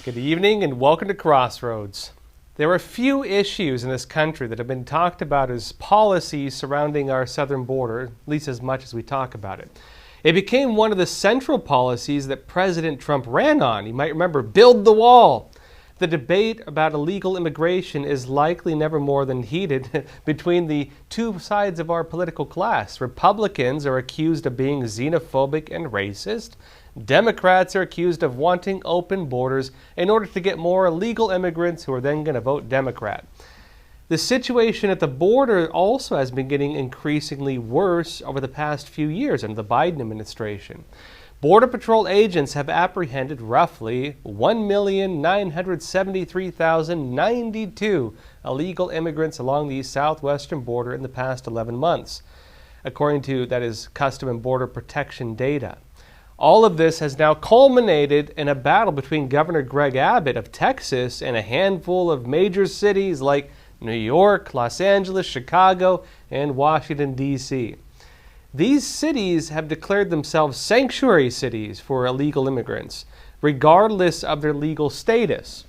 Good evening and welcome to Crossroads. There are few issues in this country that have been talked about as policies surrounding our southern border, at least as much as we talk about it. It became one of the central policies that President Trump ran on. You might remember, build the wall. The debate about illegal immigration is likely never more than heated between the two sides of our political class. Republicans are accused of being xenophobic and racist. Democrats are accused of wanting open borders in order to get more illegal immigrants who are then going to vote Democrat. The situation at the border also has been getting increasingly worse over the past few years under the Biden administration. Border Patrol agents have apprehended roughly 1,973,092 illegal immigrants along the southwestern border in the past 11 months, according to, that is, Custom and Border Protection data. All of this has now culminated in a battle between Governor Greg Abbott of Texas and a handful of major cities like New York, Los Angeles, Chicago, and Washington, D.C. These cities have declared themselves sanctuary cities for illegal immigrants, regardless of their legal status.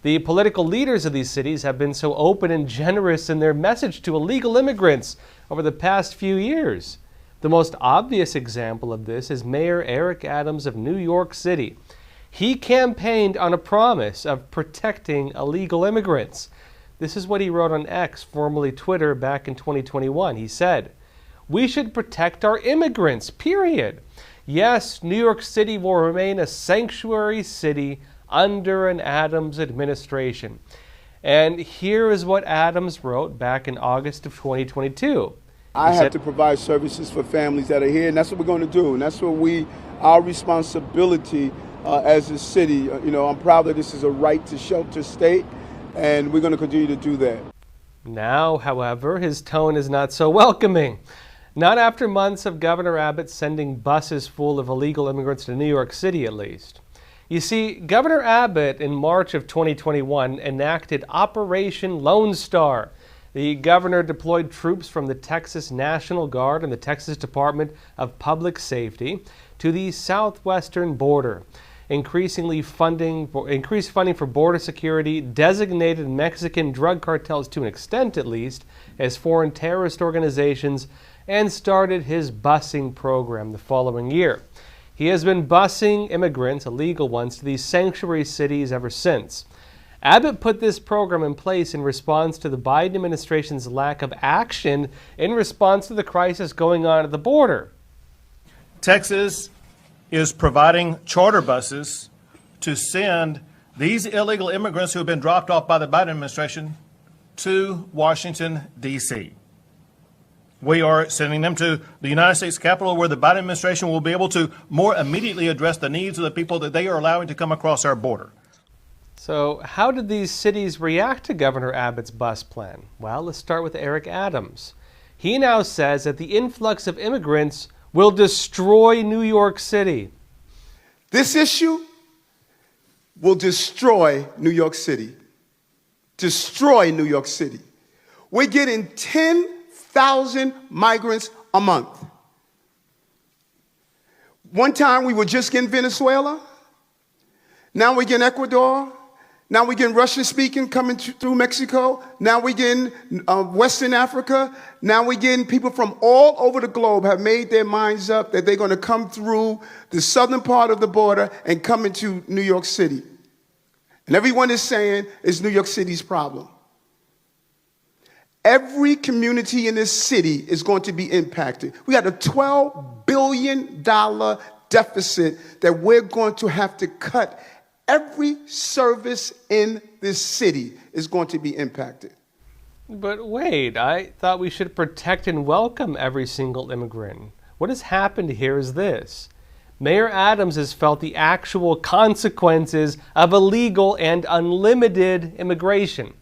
The political leaders of these cities have been so open and generous in their message to illegal immigrants over the past few years. The most obvious example of this is Mayor Eric Adams of New York City. He campaigned on a promise of protecting illegal immigrants. This is what he wrote on X, formerly Twitter, back in 2021. He said, "We should protect our immigrants, period. Yes, New York City will remain a sanctuary city under an Adams administration." And here is what Adams wrote back in August of 2022. I have to provide services for families that are here, and that's what we're going to do. And that's what our responsibility as a city. I'm proud that this is a right to shelter state, and we're going to continue to do that. Now, however, his tone is not so welcoming. Not after months of Governor Abbott sending buses full of illegal immigrants to New York City, at least. You see, Governor Abbott in March of 2021 enacted Operation Lone Star. The governor deployed troops from the Texas National Guard and the Texas Department of Public Safety to the southwestern border, increased funding for border security, designated Mexican drug cartels to an extent at least as foreign terrorist organizations, and started his busing program the following year. He has been busing immigrants, illegal ones, to these sanctuary cities ever since. Abbott put this program in place in response to the Biden administration's lack of action in response to the crisis going on at the border. Texas is providing charter buses to send these illegal immigrants who have been dropped off by the Biden administration to Washington, D.C. We are sending them to the United States Capitol, where the Biden administration will be able to more immediately address the needs of the people that they are allowing to come across our border. So how did these cities react to Governor Abbott's bus plan? Well, let's start with Eric Adams. He now says that the influx of immigrants will destroy New York City. This issue will destroy New York City. Destroy New York City. We're getting 10,000 migrants a month. One time we were just getting Venezuela. Now we're getting Ecuador. Now we're getting Russian-speaking coming through Mexico. Now we're getting Western Africa. Now we're getting people from all over the globe have made their minds up that they're going to come through the southern part of the border and come into New York City. And everyone is saying it's New York City's problem. Every community in this city is going to be impacted. We got a $12 billion deficit that we're going to have to cut. Every service in this city is going to be impacted. But wait, I thought we should protect and welcome every single immigrant. What has happened here is this. Mayor Adams has felt the actual consequences of illegal and unlimited immigration.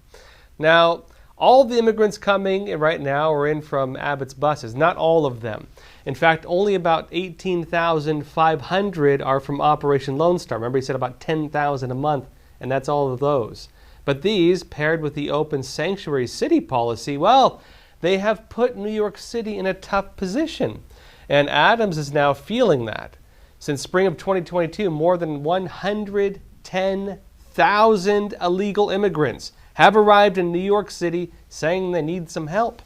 Now, all the immigrants coming right now are in from Abbott's buses, not all of them. In fact, only about 18,500 are from Operation Lone Star. Remember, he said about 10,000 a month, and that's all of those. But these, paired with the open sanctuary city policy, well, they have put New York City in a tough position. And Adams is now feeling that. Since spring of 2022, more than 110,000 10,000 illegal immigrants have arrived in New York City saying they need some help.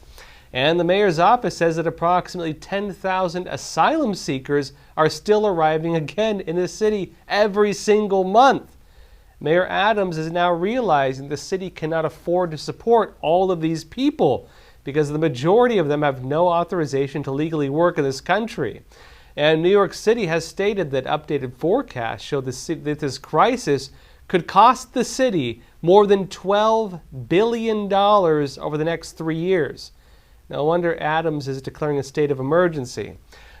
And the mayor's office says that approximately 10,000 asylum seekers are still arriving again in the city every single month. Mayor Adams is now realizing the city cannot afford to support all of these people because the majority of them have no authorization to legally work in this country. And New York City has stated that updated forecasts show that this crisis could cost the city more than $12 billion over the next 3 years. No wonder Adams is declaring a state of emergency.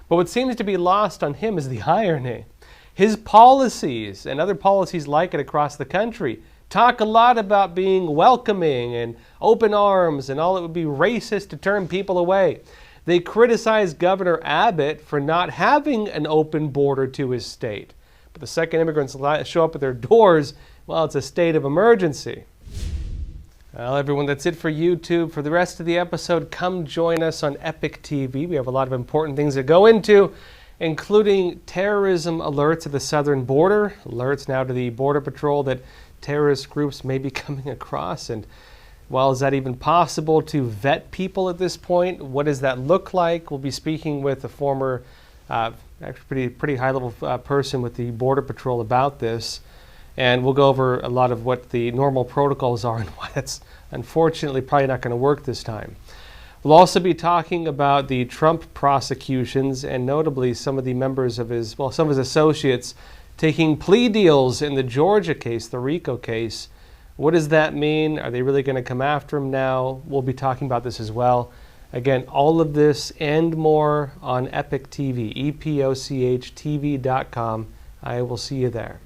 But what seems to be lost on him is the irony. His policies and other policies like it across the country talk a lot about being welcoming and open arms and all it would be racist to turn people away. They criticize Governor Abbott for not having an open border to his state. But the second immigrants show up at their doors, well, it's a state of emergency. Well, everyone, that's it for YouTube. For the rest of the episode, come join us on Epoch TV. We have a lot of important things to go into, including terrorism alerts at the southern border, alerts now to the Border Patrol that terrorist groups may be coming across. And, well, is that even possible to vet people at this point? What does that look like? We'll be speaking with a former, actually pretty high-level person with the Border Patrol about this. And we'll go over a lot of what the normal protocols are and why that's unfortunately probably not going to work this time. We'll also be talking about the Trump prosecutions and notably some of the members of his, well, some of his associates taking plea deals in the Georgia case, the RICO case. What does that mean? Are they really going to come after him now? We'll be talking about this as well. Again, all of this and more on Epoch TV, EpochTV.com. I will see you there.